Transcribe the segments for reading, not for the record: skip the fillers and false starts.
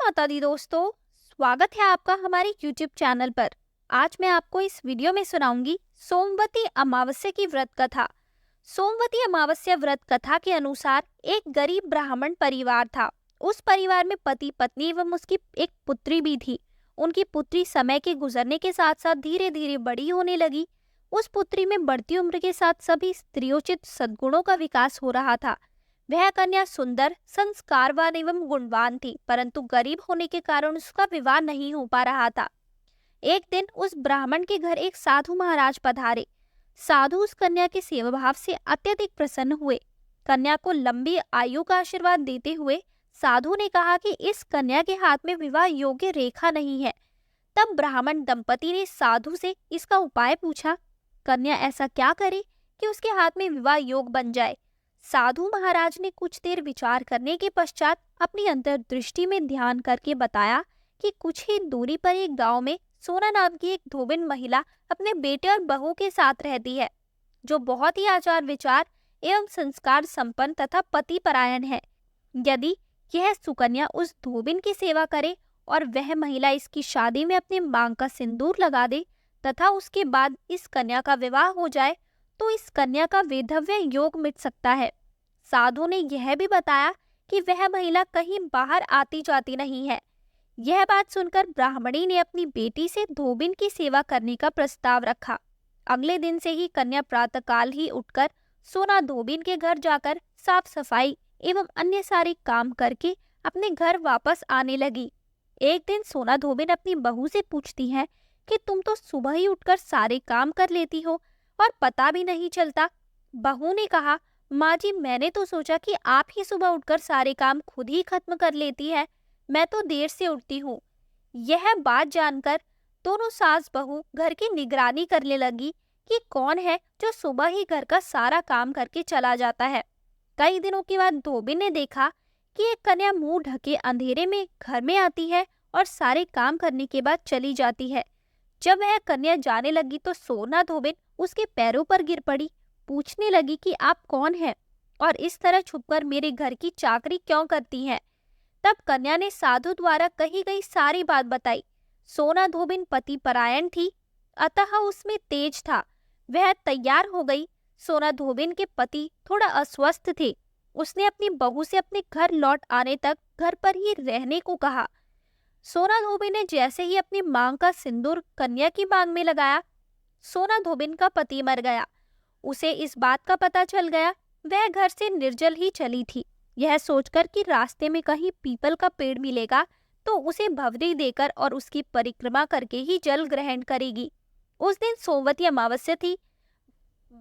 माता दी दोस्तों, स्वागत है आपका हमारे YouTube चैनल पर। आज मैं आपको इस वीडियो में सुनाऊंगी सोमवती अमावस्या की व्रत कथा। सोमवती अमावस्या व्रत कथा के अनुसार एक गरीब ब्राह्मण परिवार था। उस परिवार में पति पत्नी एवं उसकी एक पुत्री भी थी। उनकी पुत्री समय के गुजरने के साथ साथ धीरे धीरे बड़ी होने लगी। उस पुत्री में बढ़ती उम्र के साथ सभी स्त्रियोचित सद्गुणों का विकास हो रहा था। वह कन्या सुंदर, संस्कारवान एवं गुणवान थी, परंतु गरीब होने के कारण उसका विवाह नहीं हो पा रहा था। एक दिन उस ब्राह्मण के घर एक साधु महाराज पधारे। साधु उस कन्या के सेवा भाव से अत्यधिक प्रसन्न हुए। कन्या को लंबी आयु का आशीर्वाद देते हुए साधु ने कहा कि इस कन्या के हाथ में विवाह योग्य रेखा नहीं है। तब ब्राह्मण दंपति ने साधु से इसका उपाय पूछा। कन्या ऐसा क्या करे कि उसके हाथ में विवाह योग बन जाए। साधु महाराज ने कुछ देर विचार करने के पश्चात अपनी अंतर्दृष्टि में ध्यान करके बताया कि कुछ ही दूरी पर एक गांव में सोना नाम की एक धोबिन महिला अपने बेटे और बहू के साथ रहती है, जो बहुत ही आचार विचार एवं संस्कार संपन्न तथा पति परायण है। यदि यह सुकन्या उस धोबिन की सेवा करे और वह महिला इसकी शादी में अपने मांग का सिंदूर लगा दे तथा उसके बाद इस कन्या का विवाह हो जाए, तो इस कन्या का वैधव्य योग मिट सकता है। साधु ने यह भी बताया कि वह महिला कहीं बाहर आती जाती नहीं है। यह बात सुनकर ब्राह्मणी ने अपनी बेटी से धोबिन की सेवा करने का प्रस्ताव रखा। अगले दिन से ही कन्या प्रातःकाल ही उठकर सोना धोबिन के घर जाकर साफ सफाई एवं अन्य सारे काम करके अपने घर वापस आने लगी। एक दिन सोना धोबिन अपनी बहू से पूछती है कि तुम तो सुबह ही उठकर सारे काम कर लेती हो और पता भी नहीं चलता। बहू ने कहा, माँ जी, मैंने तो सोचा कि आप ही सुबह उठकर सारे काम खुद ही खत्म कर लेती है। मैं तो देर से उठती हूँ। यह बात जानकर दोनों सास बहू घर की निगरानी करने लगी कि कौन है जो सुबह ही घर का सारा काम करके चला जाता है। कई दिनों के बाद धोबिन ने देखा कि एक कन्या मुंह ढके अंधेरे में घर में आती है और सारे काम करने के बाद चली जाती है। जब वह कन्या जाने लगी तो सोना धोबिन उसके पैरों पर गिर पड़ी। पूछने लगी कि आप कौन हैं और इस तरह छुपकर मेरे घर की चाकरी क्यों करती हैं। तब कन्या ने साधु द्वारा कही गई सारी बात बताई। सोना धोबिन पति परायण थी, अतः उसमें तेज था। वह तैयार हो गई। सोना धोबिन के पति थोड़ा अस्वस्थ थे। उसने अपनी बहू से अपने घर लौट आने तक घर पर ही रहने को कहा। सोना धोबिन ने जैसे ही अपनी मांग का सिंदूर कन्या की मांग में लगाया, सोना धोबिन का पति मर गया। उसे इस बात का पता चल गया। वह घर से निर्जल ही चली थी। यह सोचकर कि रास्ते में कहीं पीपल का पेड़ मिलेगा तो उसे भवरी देकर और उसकी परिक्रमा करके ही जल ग्रहण करेगी। उस दिन सोमवती अमावस्या थी।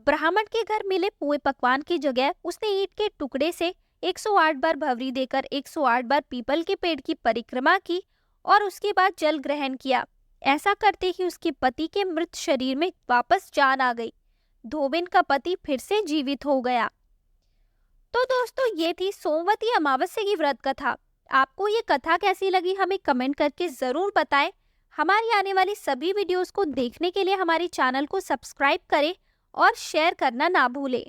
ब्राह्मण के घर मिले पुए पकवान की जगह उसने ईंट के टुकड़े से 108 बार भवरी देकर 108 बार पीपल के पेड़ की परिक्रमा की और उसके बाद जल ग्रहण किया। ऐसा करते ही उसके पति के मृत शरीर में वापस जान आ गई। धोबिन का पति फिर से जीवित हो गया। तो दोस्तों, ये थी सोमवती अमावस्या की व्रत कथा। आपको ये कथा कैसी लगी हमें कमेंट करके जरूर बताएं। हमारी आने वाली सभी वीडियोस को देखने के लिए हमारे चैनल को सब्सक्राइब करें और शेयर करना ना भूलें।